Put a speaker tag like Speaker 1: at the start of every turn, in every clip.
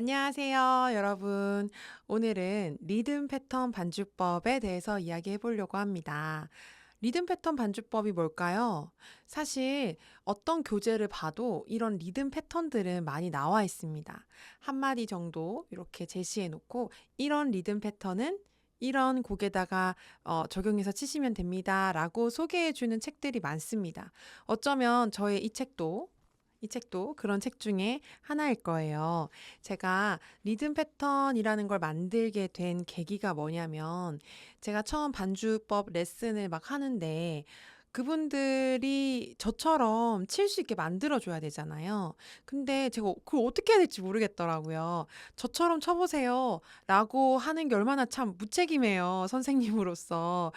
Speaker 1: 안녕하세요, 여러분. 오늘은 리듬 패턴 반주법에 대해서 이야기해 보려고 합니다. 리듬 패턴 반주법이 뭘까요? 사실 어떤 교재를 봐도 이런 리듬 패턴들은 많이 나와 있습니다. 한 마디 정도 이렇게 제시해 놓고 이런 리듬 패턴은 이런 곡에다가 적용해서 치시면 됩니다. 라고 소개해 주는 책들이 많습니다. 어쩌면 저의 이 책도 그런 책 중에 하나일 거예요. 제가 리듬 패턴이라는 걸 만들게 된 계기가 뭐냐면, 제가 처음 반주법 레슨을 막 하는데, 그분들이 저처럼 칠 수 있게 만들어줘야 되잖아요. 근데 제가 그걸 어떻게 해야 될지 모르겠더라고요. 저처럼 쳐보세요. 라고 하는 게 얼마나 참 무책임해요. 선생님으로서.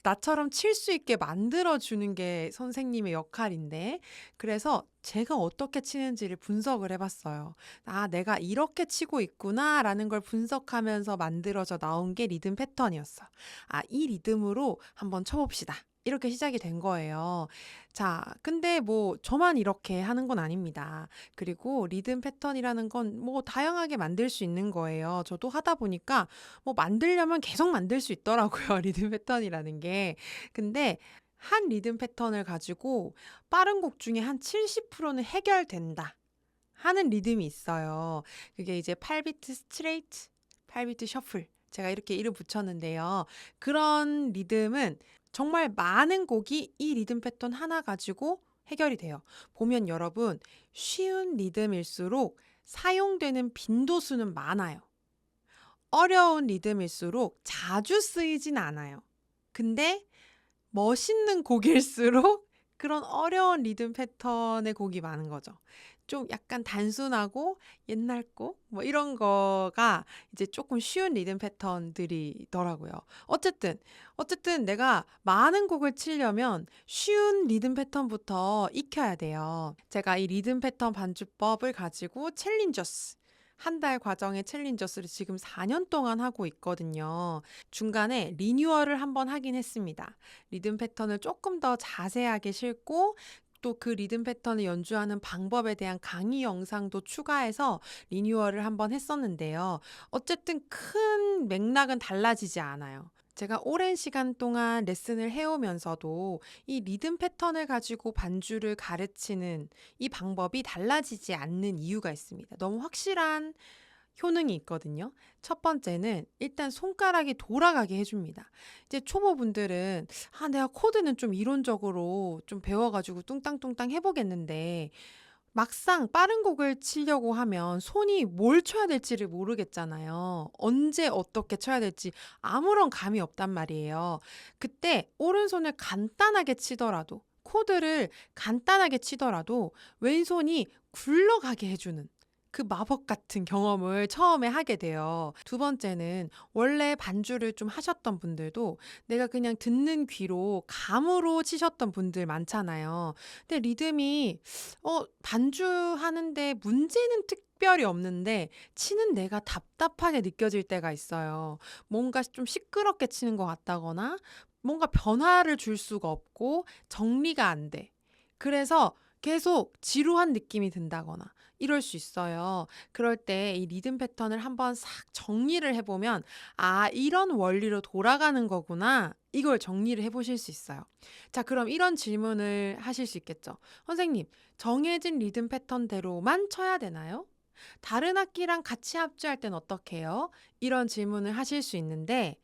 Speaker 1: 나처럼 칠 수 있게 만들어주는 게 선생님의 역할인데, 그래서 제가 어떻게 치는지를 분석을 해봤어요. 아, 내가 이렇게 치고 있구나라는 걸 분석하면서 만들어져 나온 게 리듬 패턴이었어. 아, 이 리듬으로 한번 쳐봅시다. 이렇게 시작이 된 거예요. 자, 근데 뭐 저만 이렇게 하는 건 아닙니다. 그리고 리듬 패턴이라는 건 뭐 다양하게 만들 수 있는 거예요. 저도 하다 보니까 뭐 만들려면 계속 만들 수 있더라고요. 리듬 패턴이라는 게. 근데 한 리듬 패턴을 가지고 빠른 곡 중에 한 70%는 해결된다 하는 리듬이 있어요. 그게 이제 8비트 스트레이트, 8비트 셔플. 제가 이렇게 이름 붙였는데요. 그런 리듬은 정말 많은 곡이 이 리듬 패턴 하나 가지고 해결이 돼요. 보면 여러분, 쉬운 리듬일수록 사용되는 빈도수는 많아요. 어려운 리듬일수록 자주 쓰이진 않아요. 근데 멋있는 곡일수록 그런 어려운 리듬 패턴의 곡이 많은 거죠. 좀 약간 단순하고 옛날 곡 뭐 이런 거가 이제 조금 쉬운 리듬 패턴들이더라고요. 어쨌든 내가 많은 곡을 치려면 쉬운 리듬 패턴부터 익혀야 돼요. 제가 이 리듬 패턴 반주법을 가지고 챌린저스 한 달 과정의 챌린저스를 지금 4년 동안 하고 있거든요. 중간에 리뉴얼을 한번 하긴 했습니다. 리듬 패턴을 조금 더 자세하게 싣고 또 그 리듬 패턴을 연주하는 방법에 대한 강의 영상도 추가해서 리뉴얼을 한번 했었는데요. 어쨌든 큰 맥락은 달라지지 않아요. 제가 오랜 시간 동안 레슨을 해오면서도 이 리듬 패턴을 가지고 반주를 가르치는 이 방법이 달라지지 않는 이유가 있습니다. 너무 확실한 효능이 있거든요. 첫 번째는 일단 손가락이 돌아가게 해줍니다. 이제 초보분들은 내가 코드는 좀 이론적으로 좀 배워가지고 뚱땅뚱땅 해보겠는데 막상 빠른 곡을 치려고 하면 손이 뭘 쳐야 될지를 모르겠잖아요. 언제 어떻게 쳐야 될지 아무런 감이 없단 말이에요. 그때 오른손을 간단하게 치더라도 코드를 간단하게 치더라도 왼손이 굴러가게 해주는 그 마법 같은 경험을 처음에 하게 돼요. 두 번째는 원래 반주를 좀 하셨던 분들도 내가 그냥 듣는 귀로 감으로 치셨던 분들 많잖아요. 근데 리듬이 반주하는데 문제는 특별히 없는데 치는 내가 답답하게 느껴질 때가 있어요. 뭔가 좀 시끄럽게 치는 것 같다거나 뭔가 변화를 줄 수가 없고 정리가 안 돼. 그래서 계속 지루한 느낌이 든다거나 이럴 수 있어요. 그럴 때 이 리듬 패턴을 한번 싹 정리를 해보면 아, 이런 원리로 돌아가는 거구나. 이걸 정리를 해보실 수 있어요. 자, 그럼 이런 질문을 하실 수 있겠죠. 선생님, 정해진 리듬 패턴대로만 쳐야 되나요? 다른 악기랑 같이 합주할 땐 어떻게 해요? 이런 질문을 하실 수 있는데,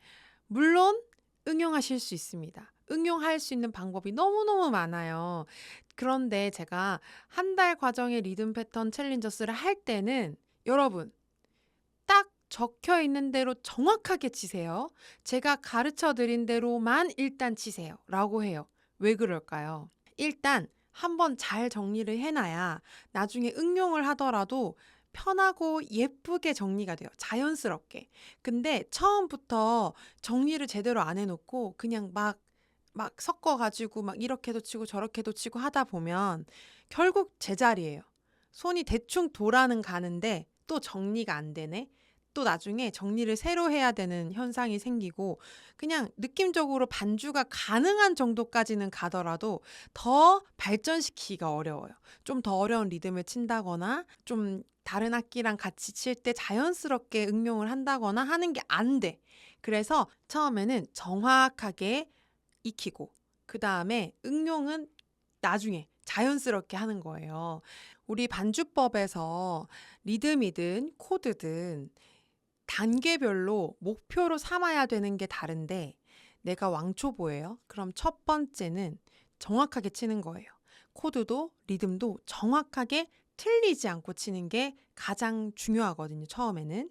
Speaker 1: 물론 응용하실 수 있습니다. 응용할 수 있는 방법이 너무너무 많아요. 그런데 제가 한 달 과정의 리듬 패턴 챌린저스를 할 때는 여러분, 딱 적혀 있는 대로 정확하게 치세요. 제가 가르쳐 드린 대로만 일단 치세요. 라고 해요. 왜 그럴까요? 일단 한번 잘 정리를 해놔야 나중에 응용을 하더라도 편하고 예쁘게 정리가 돼요. 자연스럽게. 근데 처음부터 정리를 제대로 안 해놓고 그냥 막 섞어가지고 막 이렇게도 치고 저렇게도 치고 하다 보면 결국 제자리예요. 손이 대충 돌아는 가는데 또 정리가 안 되네. 또 나중에 정리를 새로 해야 되는 현상이 생기고 그냥 느낌적으로 반주가 가능한 정도까지는 가더라도 더 발전시키기가 어려워요. 좀 더 어려운 리듬을 친다거나 좀 다른 악기랑 같이 칠 때 자연스럽게 응용을 한다거나 하는 게 안 돼. 그래서 처음에는 정확하게 익히고 그 다음에 응용은 나중에 자연스럽게 하는 거예요. 우리 반주법에서 리듬이든 코드든 단계별로 목표로 삼아야 되는 게 다른데 내가 왕초보예요. 그럼 첫 번째는 정확하게 치는 거예요. 코드도 리듬도 정확하게 틀리지 않고 치는 게 가장 중요하거든요. 처음에는.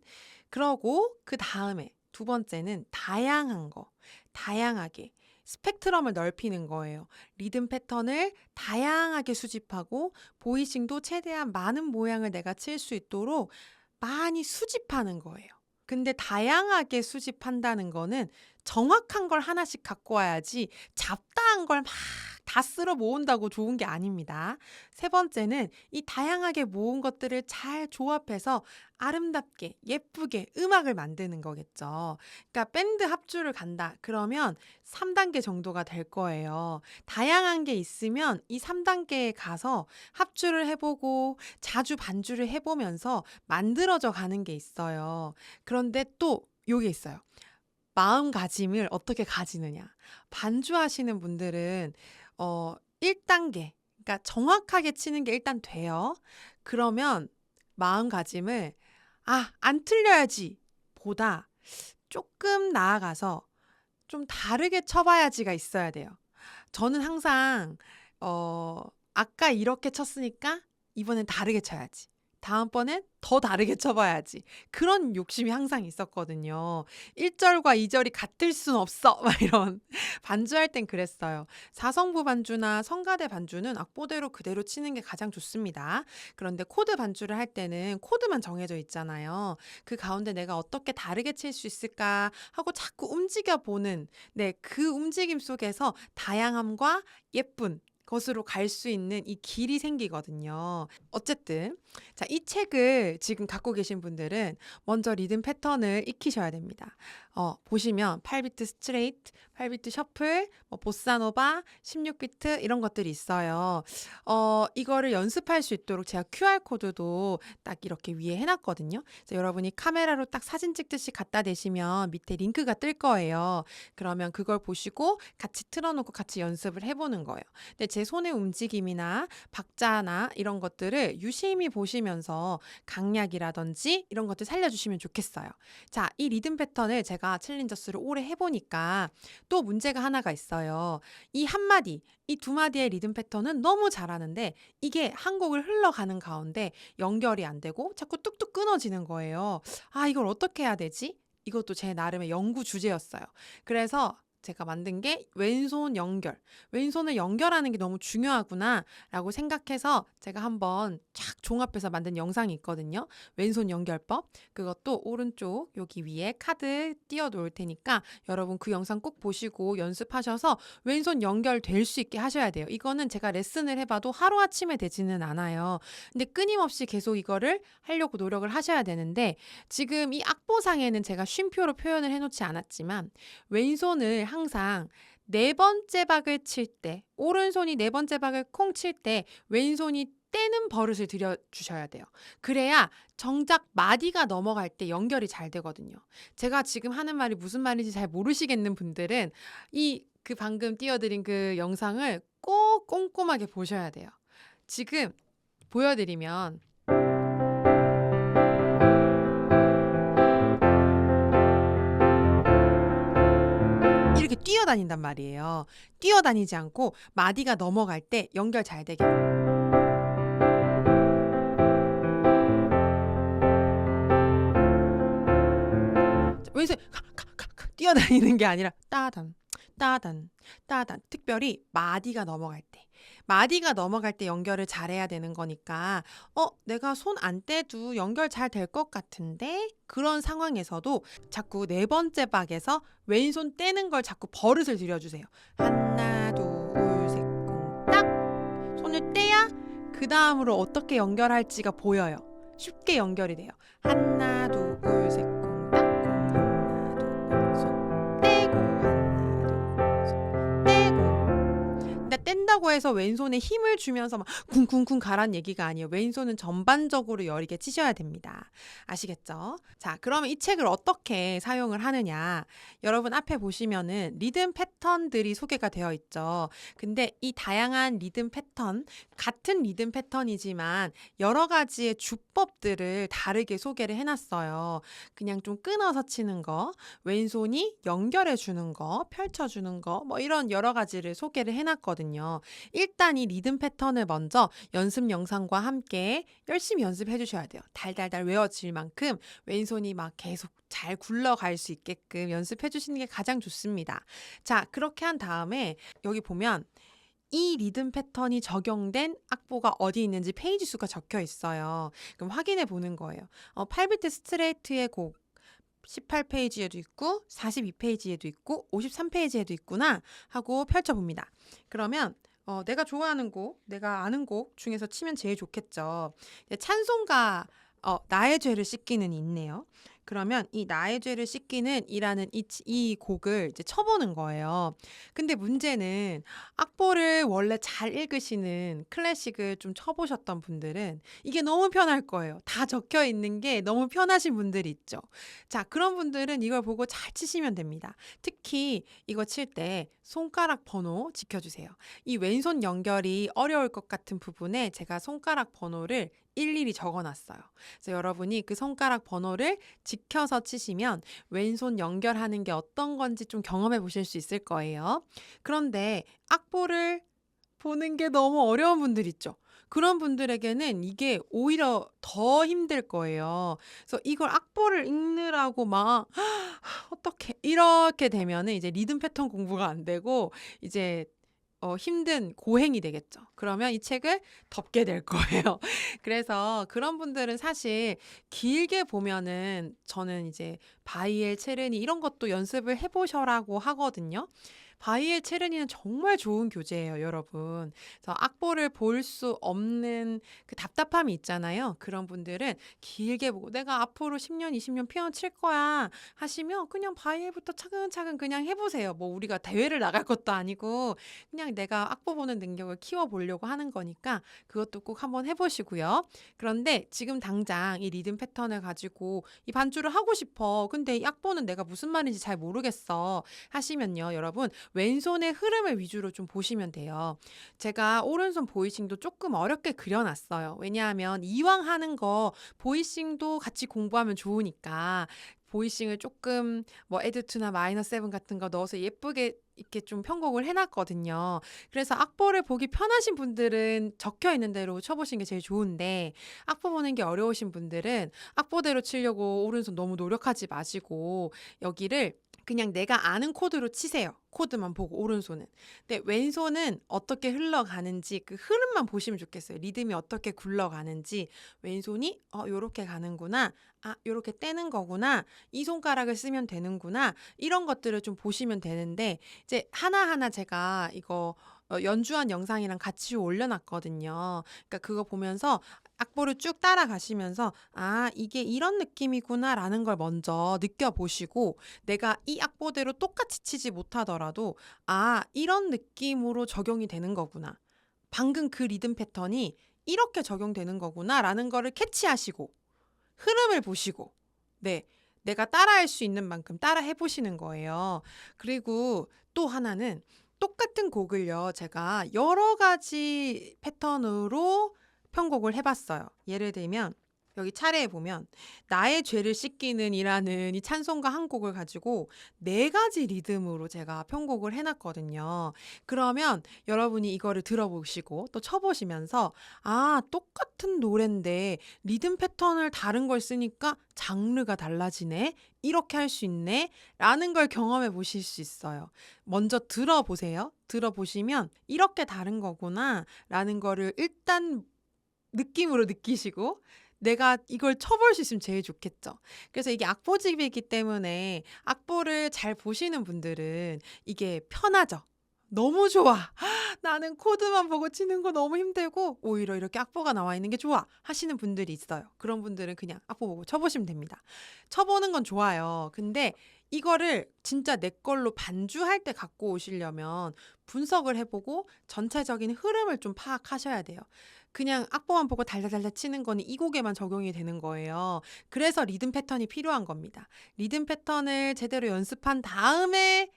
Speaker 1: 그러고 그 다음에 두 번째는 다양한 거, 다양하게 스펙트럼을 넓히는 거예요. 리듬 패턴을 다양하게 수집하고 보이싱도 최대한 많은 모양을 내가 칠 수 있도록 많이 수집하는 거예요. 근데 다양하게 수집한다는 거는 정확한 걸 하나씩 갖고 와야지 잡다한 걸 막 다 쓸어 모은다고 좋은 게 아닙니다. 세 번째는 이 다양하게 모은 것들을 잘 조합해서 아름답게 예쁘게 음악을 만드는 거겠죠. 그러니까 밴드 합주를 간다. 그러면 3단계 정도가 될 거예요. 다양한 게 있으면 이 3단계에 가서 합주를 해보고 자주 반주를 해보면서 만들어져 가는 게 있어요. 그런데 또 요게 있어요. 마음가짐을 어떻게 가지느냐. 반주하시는 분들은 1단계, 그러니까 정확하게 치는 게 일단 돼요. 그러면 마음가짐을 안 틀려야지 보다 조금 나아가서 좀 다르게 쳐봐야지가 있어야 돼요. 저는 항상 아까 이렇게 쳤으니까 이번엔 다르게 쳐야지. 다음번엔 더 다르게 쳐봐야지. 그런 욕심이 항상 있었거든요. 1절과 2절이 같을 순 없어. 막 이런. 반주할 땐 그랬어요. 사성부 반주나 성가대 반주는 악보대로 그대로 치는 게 가장 좋습니다. 그런데 코드 반주를 할 때는 코드만 정해져 있잖아요. 그 가운데 내가 어떻게 다르게 칠 수 있을까 하고 자꾸 움직여보는 그 움직임 속에서 다양함과 예쁜 것으로 갈 수 있는 이 길이 생기거든요. 어쨌든 자, 이 책을 지금 갖고 계신 분들은 먼저 리듬 패턴을 익히셔야 됩니다. 보시면 8비트 스트레이트, 8비트 셔플, 보사노바, 16비트 이런 것들이 있어요. 이거를 연습할 수 있도록 제가 QR코드도 딱 이렇게 위에 해놨거든요. 그래서 여러분이 카메라로 딱 사진 찍듯이 갖다 대시면 밑에 링크가 뜰 거예요. 그러면 그걸 보시고 같이 틀어놓고 같이 연습을 해보는 거예요. 근데 제 손의 움직임이나 박자나 이런 것들을 유심히 보시면서 강약이라든지 이런 것들 살려주시면 좋겠어요. 자, 이 리듬 패턴을 제가 챌린저스를 오래 해보니까 또 문제가 하나가 있어요. 이 한마디, 이 두 마디의 리듬 패턴은 너무 잘하는데 이게 한 곡을 흘러가는 가운데 연결이 안 되고 자꾸 뚝뚝 끊어지는 거예요. 이걸 어떻게 해야 되지? 이것도 제 나름의 연구 주제였어요. 그래서 제가 만든 게 왼손 연결. 왼손을 연결하는 게 너무 중요하구나 라고 생각해서 제가 한번 쫙 종합해서 만든 영상이 있거든요. 왼손 연결법. 그것도 오른쪽 여기 위에 카드 띄워 놓을 테니까 여러분 그 영상 꼭 보시고 연습하셔서 왼손 연결될 수 있게 하셔야 돼요. 이거는 제가 레슨을 해봐도 하루아침에 되지는 않아요. 근데 끊임없이 계속 이거를 하려고 노력을 하셔야 되는데 지금 이 악보상에는 제가 쉼표로 표현을 해놓지 않았지만 왼손을 항상 네 번째 박을 칠 때, 오른손이 네 번째 박을 콩 칠 때 왼손이 떼는 버릇을 들여주셔야 돼요. 그래야 정작 마디가 넘어갈 때 연결이 잘 되거든요. 제가 지금 하는 말이 무슨 말인지 잘 모르시겠는 분들은 그 방금 띄워드린 그 영상을 꼭 꼼꼼하게 보셔야 돼요. 지금 보여드리면 이렇게 뛰어다닌단 말이에요. 뛰어다니지 않고 마디가 넘어갈 때 연결 잘 되게. 왼손 뛰어다니는 게 아니라 따단 따단 따단. 특별히 마디가 넘어갈 때. 마디가 넘어갈 때 연결을 잘해야 되는 거니까 내가 손 안 떼도 연결 잘 될 것 같은데 그런 상황에서도 자꾸 네 번째 박에서 왼손 떼는 걸 자꾸 버릇을 들여주세요. 하나 둘 셋 쿵 딱 손을 떼야 그 다음으로 어떻게 연결할지가 보여요. 쉽게 연결이 돼요. 하나 둘 셋 뗀다고 해서 왼손에 힘을 주면서 막 쿵쿵쿵 가란 얘기가 아니에요. 왼손은 전반적으로 여리게 치셔야 됩니다. 아시겠죠? 자, 그러면 이 책을 어떻게 사용을 하느냐? 여러분 앞에 보시면은 리듬 패턴들이 소개가 되어 있죠. 근데 이 다양한 리듬 패턴, 같은 리듬 패턴이지만 여러 가지의 주법들을 다르게 소개를 해놨어요. 그냥 좀 끊어서 치는 거, 왼손이 연결해 주는 거, 펼쳐 주는 거, 뭐 이런 여러 가지를 소개를 해놨거든요. 일단 이 리듬 패턴을 먼저 연습 영상과 함께 열심히 연습해 주셔야 돼요. 달달달 외워질 만큼 왼손이 막 계속 잘 굴러갈 수 있게끔 연습해 주시는 게 가장 좋습니다. 자, 그렇게 한 다음에 여기 보면 이 리듬 패턴이 적용된 악보가 어디 있는지 페이지 수가 적혀 있어요. 그럼 확인해 보는 거예요. 8비트 스트레이트의 곡 18페이지에도 있고 42페이지에도 있고 53페이지에도 있구나 하고 펼쳐봅니다. 그러면 내가 좋아하는 곡, 내가 아는 곡 중에서 치면 제일 좋겠죠. 찬송가 나의 죄를 씻기는 있네요. 그러면 이 나의 죄를 씻기는 이라는 이 곡을 이제 쳐보는 거예요. 근데 문제는 악보를 원래 잘 읽으시는 클래식을 좀 쳐보셨던 분들은 이게 너무 편할 거예요. 다 적혀 있는 게 너무 편하신 분들이 있죠. 자, 그런 분들은 이걸 보고 잘 치시면 됩니다. 특히 이거 칠 때 손가락 번호 지켜주세요. 이 왼손 연결이 어려울 것 같은 부분에 제가 손가락 번호를 일일이 적어놨어요. 그래서 여러분이 그 손가락 번호를 지켜서 치시면 왼손 연결하는 게 어떤 건지 좀 경험해 보실 수 있을 거예요. 그런데 악보를 보는 게 너무 어려운 분들 있죠. 그런 분들에게는 이게 오히려 더 힘들 거예요. 그래서 이걸 악보를 읽느라고 막 어떻게 이렇게 되면은 이제 리듬 패턴 공부가 안 되고 이제 힘든 고행이 되겠죠. 그러면 이 책을 덮게 될 거예요. 그래서 그런 분들은 사실 길게 보면은 저는 이제 바이엘 체르니 이런 것도 연습을 해보셔라고 하거든요. 바이엘 체르니는 정말 좋은 교재예요, 여러분. 그래서 악보를 볼 수 없는 그 답답함이 있잖아요. 그런 분들은 길게 보고 내가 앞으로 10년, 20년 피아노 칠 거야 하시면 그냥 바이엘부터 차근차근 그냥 해보세요. 뭐 우리가 대회를 나갈 것도 아니고 그냥 내가 악보 보는 능력을 키워보려고 하는 거니까 그것도 꼭 한번 해보시고요. 그런데 지금 당장 이 리듬 패턴을 가지고 이 반주를 하고 싶어. 근데 이 악보는 내가 무슨 말인지 잘 모르겠어. 하시면요, 여러분 왼손의 흐름을 위주로 좀 보시면 돼요. 제가 오른손 보이싱도 조금 어렵게 그려놨어요. 왜냐하면 이왕 하는 거 보이싱도 같이 공부하면 좋으니까 보이싱을 조금 뭐 에드2나 마이너 7 같은 거 넣어서 예쁘게 이렇게 좀 편곡을 해놨거든요. 그래서 악보를 보기 편하신 분들은 적혀 있는 대로 쳐보시는 게 제일 좋은데 악보 보는 게 어려우신 분들은 악보대로 치려고 오른손 너무 노력하지 마시고 여기를 그냥 내가 아는 코드로 치세요. 코드만 보고 오른손은. 근데 왼손은 어떻게 흘러가는지 그 흐름만 보시면 좋겠어요. 리듬이 어떻게 굴러가는지 왼손이 요렇게 가는구나. 아, 요렇게 떼는 거구나. 이 손가락을 쓰면 되는구나. 이런 것들을 좀 보시면 되는데 이제 하나하나 제가 이거 연주한 영상이랑 같이 올려놨거든요. 그러니까 그거 보면서 악보를 쭉 따라가시면서 아, 이게 이런 느낌이구나 라는 걸 먼저 느껴보시고 내가 이 악보대로 똑같이 치지 못하더라도 아, 이런 느낌으로 적용이 되는 거구나. 방금 그 리듬 패턴이 이렇게 적용되는 거구나 라는 거를 캐치하시고 흐름을 보시고 네, 내가 따라할 수 있는 만큼 따라 해보시는 거예요. 그리고 또 하나는 똑같은 곡을요, 제가 여러 가지 패턴으로 편곡을 해봤어요. 예를 들면 여기 차례에 보면 나의 죄를 씻기는 이라는 이 찬송가 한 곡을 가지고 4가지 리듬으로 제가 편곡을 해놨거든요. 그러면 여러분이 이거를 들어보시고 또 쳐보시면서 아, 똑같은 노래인데 리듬 패턴을 다른 걸 쓰니까 장르가 달라지네. 이렇게 할 수 있네. 라는 걸 경험해 보실 수 있어요. 먼저 들어보세요. 들어보시면 이렇게 다른 거구나. 라는 거를 일단 느낌으로 느끼시고 내가 이걸 쳐볼 수 있으면 제일 좋겠죠. 그래서 이게 악보집이기 때문에 악보를 잘 보시는 분들은 이게 편하죠. 너무 좋아. 나는 코드만 보고 치는 거 너무 힘들고 오히려 이렇게 악보가 나와 있는 게 좋아 하시는 분들이 있어요. 그런 분들은 그냥 악보 보고 쳐보시면 됩니다. 쳐보는 건 좋아요. 근데 이거를 진짜 내 걸로 반주할 때 갖고 오시려면 분석을 해보고 전체적인 흐름을 좀 파악하셔야 돼요. 그냥 악보만 보고 달달달달 치는 거는 이 곡에만 적용이 되는 거예요. 그래서 리듬 패턴이 필요한 겁니다. 리듬 패턴을 제대로 연습한 다음에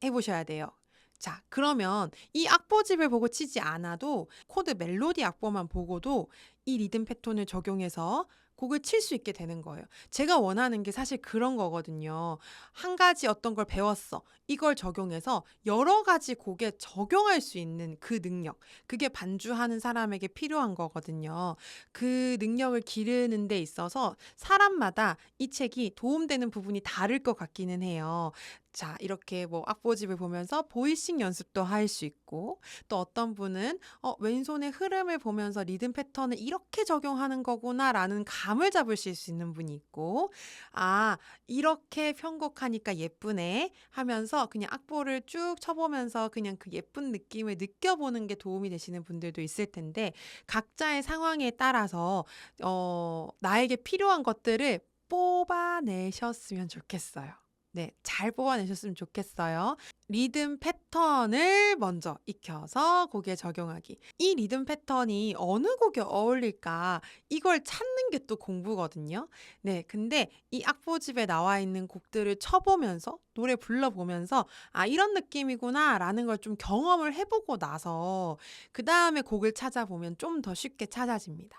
Speaker 1: 해보셔야 돼요. 자, 그러면 이 악보집을 보고 치지 않아도 코드 멜로디 악보만 보고도 이 리듬 패턴을 적용해서 곡을 칠 수 있게 되는 거예요. 제가 원하는 게 사실 그런 거거든요. 한 가지 어떤 걸 배웠어. 이걸 적용해서 여러 가지 곡에 적용할 수 있는 그 능력. 그게 반주하는 사람에게 필요한 거거든요. 그 능력을 기르는 데 있어서 사람마다 이 책이 도움되는 부분이 다를 것 같기는 해요. 자, 이렇게 뭐 악보집을 보면서 보이싱 연습도 할 수 있고, 또 어떤 분은 왼손의 흐름을 보면서 리듬 패턴을 이렇게 적용하는 거구나라는 감을 잡으실 수 있는 분이 있고, 아, 이렇게 편곡하니까 예쁘네 하면서 그냥 악보를 쭉 쳐보면서 그냥 그 예쁜 느낌을 느껴보는 게 도움이 되시는 분들도 있을 텐데, 각자의 상황에 따라서 나에게 필요한 것들을 뽑아내셨으면 좋겠어요. 네, 잘 뽑아내셨으면 좋겠어요. 리듬 패턴을 먼저 익혀서 곡에 적용하기. 이 리듬 패턴이 어느 곡에 어울릴까? 이걸 찾는 게 또 공부거든요. 네, 근데 이 악보집에 나와 있는 곡들을 쳐보면서 노래 불러보면서 아, 이런 느낌이구나라는 걸 좀 경험을 해보고 나서 그 다음에 곡을 찾아보면 좀 더 쉽게 찾아집니다.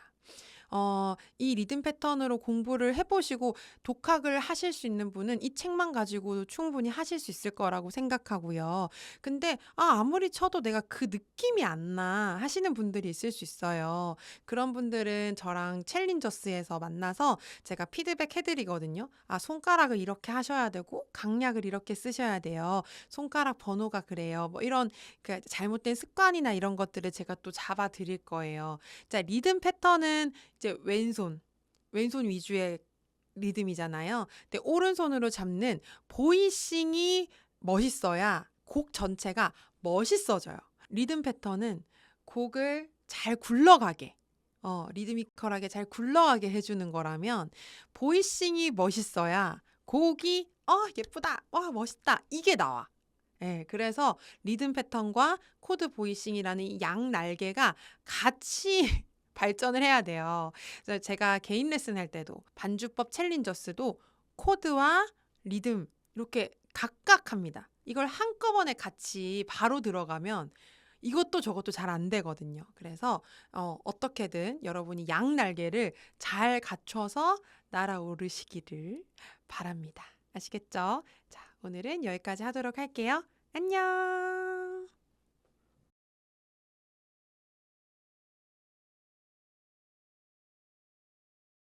Speaker 1: 이 리듬 패턴으로 공부를 해보시고 독학을 하실 수 있는 분은 이 책만 가지고도 충분히 하실 수 있을 거라고 생각하고요. 근데 아무리 쳐도 내가 그 느낌이 안 나 하시는 분들이 있을 수 있어요. 그런 분들은 저랑 챌린저스에서 만나서 제가 피드백 해드리거든요. 아, 손가락을 이렇게 하셔야 되고 강약을 이렇게 쓰셔야 돼요. 손가락 번호가 그래요. 뭐 이런 그 잘못된 습관이나 이런 것들을 제가 또 잡아 드릴 거예요. 자, 리듬 패턴은 이제 왼손 위주의 리듬이잖아요. 근데 오른손으로 잡는 보이싱이 멋있어야 곡 전체가 멋있어져요. 리듬 패턴은 곡을 잘 굴러가게, 리드미컬하게 잘 굴러가게 해주는 거라면 보이싱이 멋있어야 곡이 예쁘다, 와 멋있다 이게 나와. 예, 그래서 리듬 패턴과 코드 보이싱이라는 이 양 날개가 같이 발전을 해야 돼요. 그래서 제가 개인 레슨 할 때도 반주법 챌린저스도 코드와 리듬 이렇게 각각 합니다. 이걸 한꺼번에 같이 바로 들어가면 이것도 저것도 잘 안 되거든요. 그래서 어떻게든 여러분이 양 날개를 잘 갖춰서 날아오르시기를 바랍니다. 아시겠죠? 자, 오늘은 여기까지 하도록 할게요. 안녕!